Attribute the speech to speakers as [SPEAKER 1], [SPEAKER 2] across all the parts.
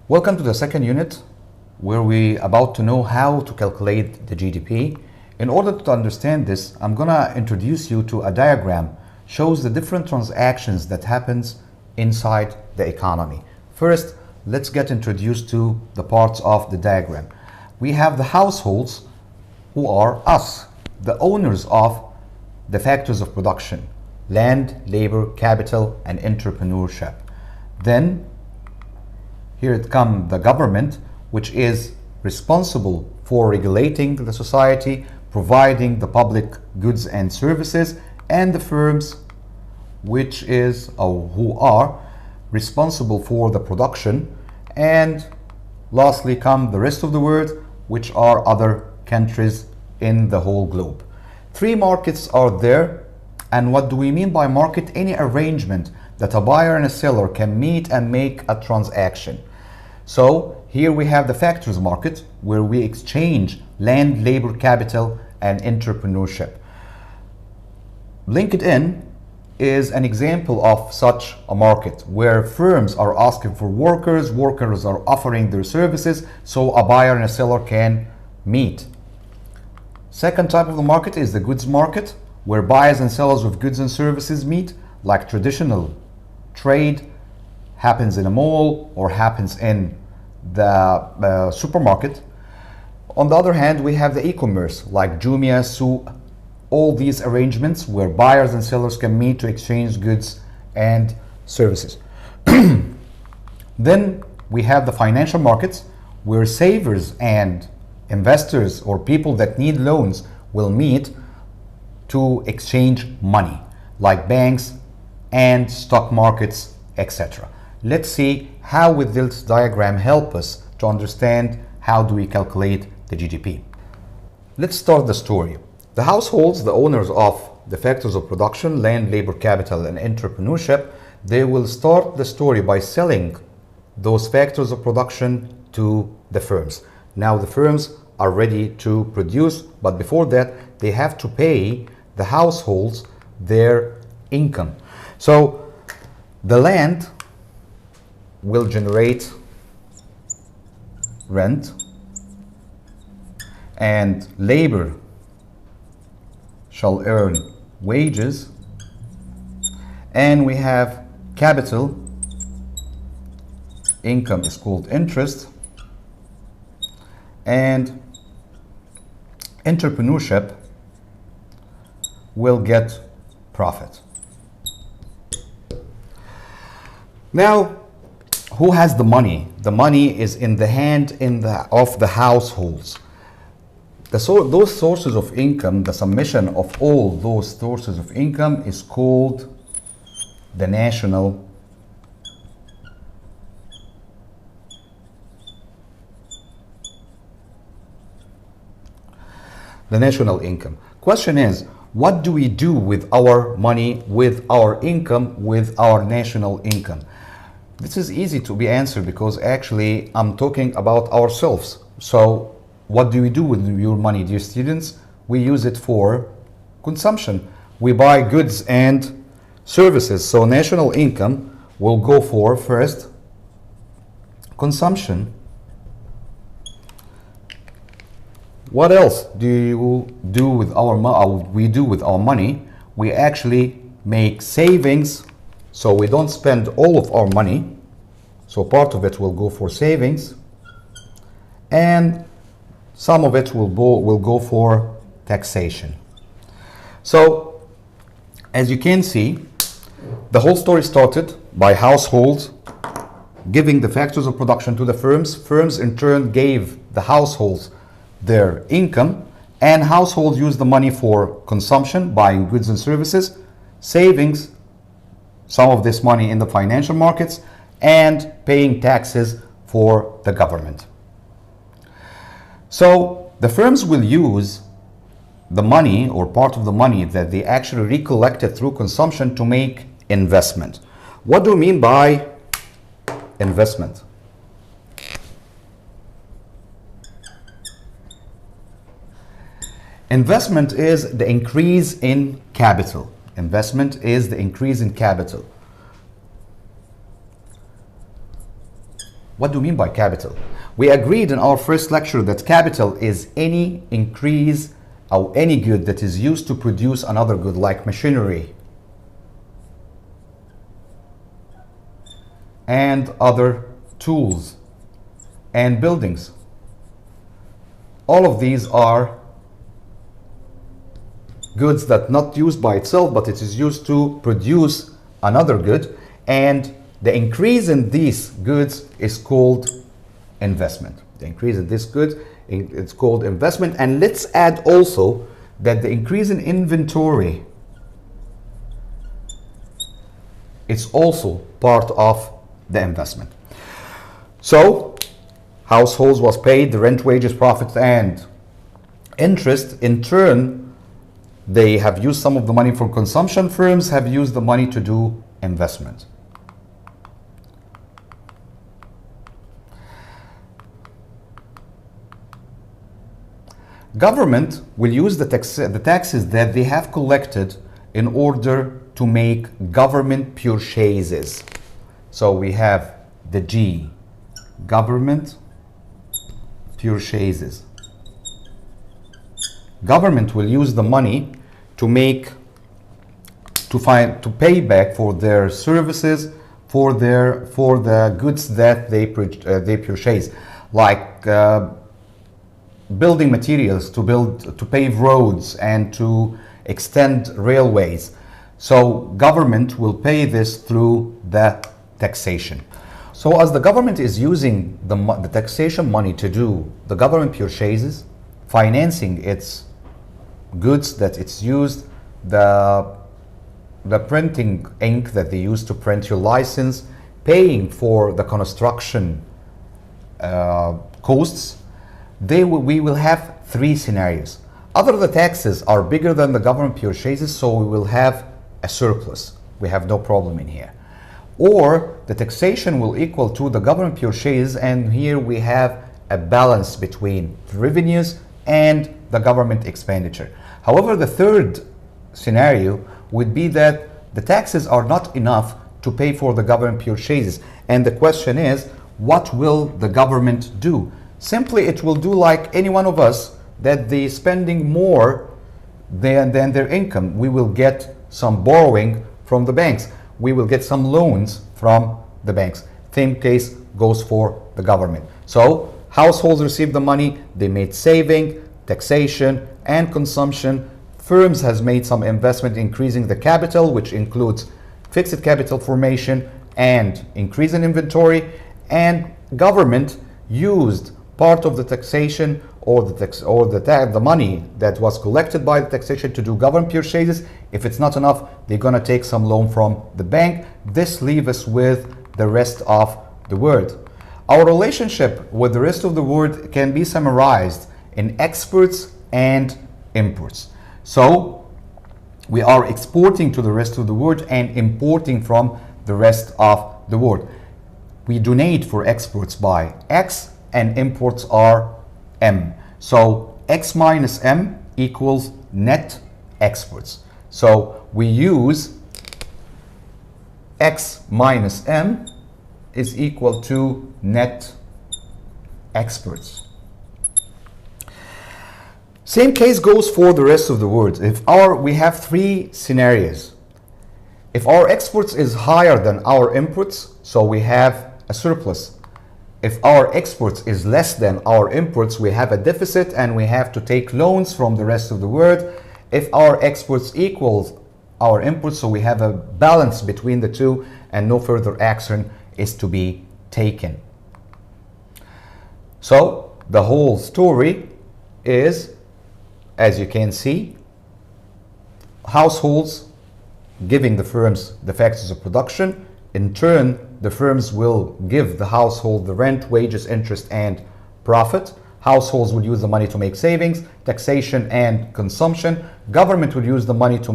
[SPEAKER 1] Welcome to the second unit, where we're about to know how to calculate the GDP. In order to understand this, I'm gonna introduce you to a diagram shows the different transactions that happens inside the economy. First, let's get introduced to the parts of the diagram. We have the households, who are us, the owners of the factors of production: land, labor, capital, and entrepreneurship. Then here it comes the government, which is responsible for regulating the society, providing the public goods and services, and the firms, which is who are responsible for the production. And lastly come the rest of the world, which are other countries in the whole globe. Three markets are there. And what do we mean by market? Any arrangement that a buyer and a seller can meet and make a transaction. So here we have the factors market, where we exchange land, labor, capital, and entrepreneurship. LinkedIn is an example of such a market, where firms are asking for workers, workers are offering their services, so a buyer and a seller can meet. Second type of the market is the goods market, where buyers and sellers of goods and services meet, like traditional trade happens in a mall or happens in the supermarket. On the other hand, we have the e-commerce like Jumia, Souq, all these arrangements where buyers and sellers can meet to exchange goods and services. Then we have the financial markets, where savers and investors or people that need loans will meet to exchange money, like banks and stock markets, etc. Let's see how will this diagram help us to understand how do we calculate the GDP. Let's start the story. The households, the owners of the factors of production, land, labor, capital, and entrepreneurship, they will start the story by selling those factors of production to the firms. Now the firms are ready to produce, but before that they have to pay the households their income. So the land will generate rent, and labor shall earn wages, and we have capital, income is called interest, and entrepreneurship will get profit. Now, who has the money? The money is in the hand of the households. Those sources of income, the summation of all those sources of income is called the national income. Question is, what do we do with our money, with our income, with our national income? This is easy to be answered because actually I'm talking about ourselves. So what do we do with your money, dear students? We use it for consumption. We buy goods and services. So national income will go for first consumption. What else do you do with we do with our money? We actually make savings, so we don't spend all of our money. So part of it will go for savings, and some of it will go for taxation. So as you can see, the whole story started by households giving the factors of production to the firms. Firms in turn gave the households their income, and households use the money for consumption, buying goods and services, savings, some of this money in the financial markets, and paying taxes for the government. So the firms will use the money or part of the money that they actually recollected through consumption to make investment. What do we mean by investment? Investment is the increase in capital. Investment is the increase in capital. What do you mean by capital? We agreed in our first lecture that capital is any increase or any good that is used to produce another good, like machinery and other tools and buildings. All of these are goods that not used by itself, but it is used to produce another good, and the increase in these goods is called investment. The increase in this good, it's called investment. And let's add also that the increase in inventory is also part of the investment. So households was paid the rent, wages, profit, and interest. In turn, they have used some of the money for consumption. Firms have used the money to do investment. Government will use the taxes that they have collected in order to make government purchases. So we have the G, government purchases. Government will use the money to pay back for their services, for the goods that they purchase, like building materials to pave roads and to extend railways. So government will pay this through the taxation. So as the government is using the taxation money to do the government purchases, financing its goods that it's used, the printing ink that they use to print your license, paying for the construction costs, we will have three scenarios. Either the taxes are bigger than the government purchases, so we will have a surplus. We have no problem in here. Or the taxation will equal to the government purchases, and here we have a balance between revenues and the government expenditure. However, the third scenario would be that the taxes are not enough to pay for the government purchases. And the question is, what will the government do? Simply, it will do like any one of us, that they spending more than their income. We will get some borrowing from the banks. We will get some loans from the banks. Same case goes for the government. So households receive the money, they made saving, taxation, and consumption. Firms has made some investment increasing the capital, which includes fixed capital formation and increase in inventory, and government used part of the taxation or the money that was collected by the taxation to do government purchases. If it's not enough, they're going to take some loan from the bank. This leaves us with the rest of the world. Our relationship with the rest of the world can be summarized in exports and imports. So we are exporting to the rest of the world and importing from the rest of the world. We donate for exports by X and imports are M. So X minus M equals net exports. So we use X minus M is equal to net exports. Same case goes for the rest of the world. We have three scenarios. If our exports is higher than our imports, so we have a surplus. If our exports is less than our imports, we have a deficit and we have to take loans from the rest of the world. If our exports equals our imports, so we have a balance between the two and no further action is to be taken. So the whole story is, as you can see, households giving the firms the factors of production. In turn, the firms will give the household the rent, wages, interest, and profit. Households will use the money to make savings, taxation, and consumption. Government will use the money to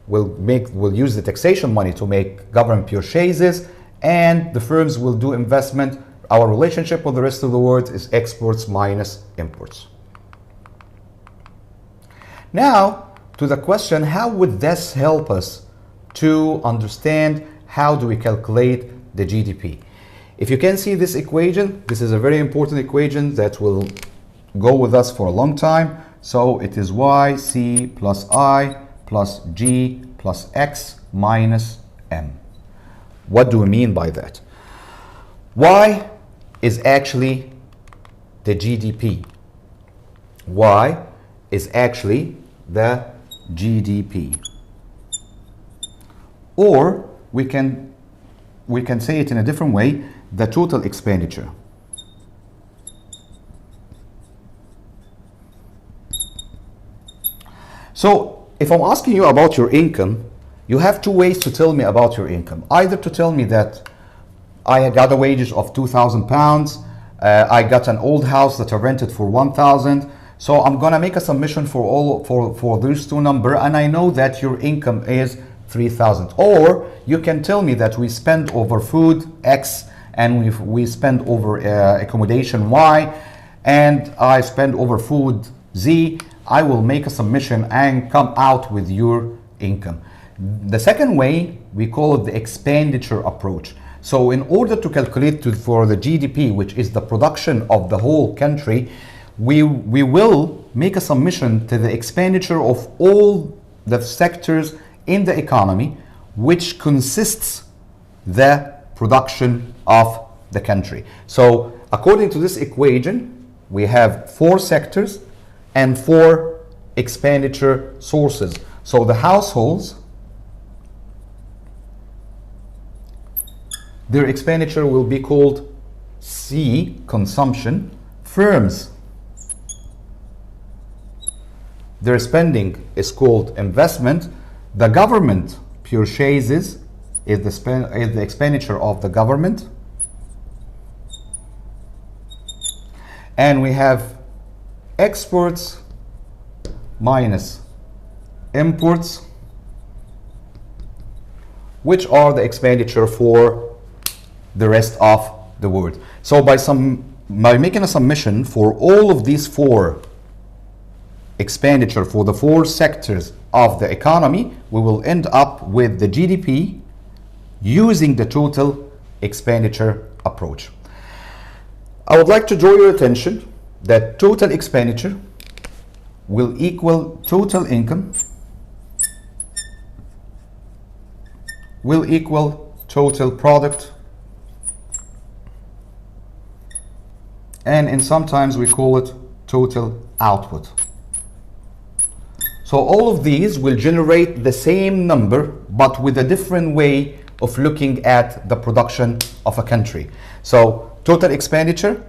[SPEAKER 1] will use the taxation money to make government purchases, and the firms will do investment. Our relationship with the rest of the world is exports minus imports. Now, to the question, how would this help us to understand how do we calculate the GDP? If you can see this equation, this is a very important equation that will go with us for a long time. So it is YC plus I plus G plus X minus M. What do we mean by that? Y is actually the GDP. Y is actually the GDP. Or we can say it in a different way, the total expenditure. So if I'm asking you about your income, you have two ways to tell me about your income. Either to tell me that I got a wages of 2,000 pounds, I got an old house that I rented for 1,000. So I'm gonna make a submission for those two numbers, and I know that your income is 3,000. Or you can tell me that we spend over food X, and we spend over accommodation Y, and I spend over food Z. I will make a submission and come out with your income. The second way, we call it the expenditure approach. So in order to calculate for the GDP, which is the production of the whole country, we will make a submission to the expenditure of all the sectors in the economy, which consists the production of the country. So according to this equation, we have 4 sectors and 4 expenditure sources. So the households, their expenditure will be called C, consumption. Firms, their spending is called investment. The government purchases is the expenditure of the government. And we have exports minus imports, which are the expenditure for the rest of the world. So by making a submission for all of these 4 expenditure for the 4 sectors of the economy, we will end up with the GDP using the total expenditure approach. I would like to draw your attention that total expenditure will equal total income will equal total product, and sometimes we call it total output. So all of these will generate the same number, but with a different way of looking at the production of a country. So total expenditure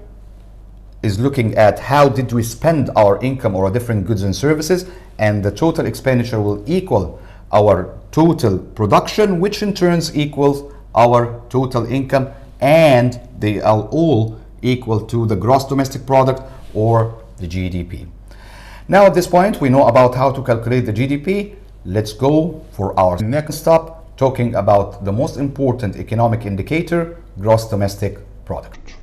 [SPEAKER 1] is looking at how did we spend our income or different goods and services, and the total expenditure will equal our total production, which in turns equals our total income, and they are all equal to the gross domestic product or the GDP. Now at this point we know about how to calculate the GDP. Let's go for our next stop, talking about the most important economic indicator, gross domestic product.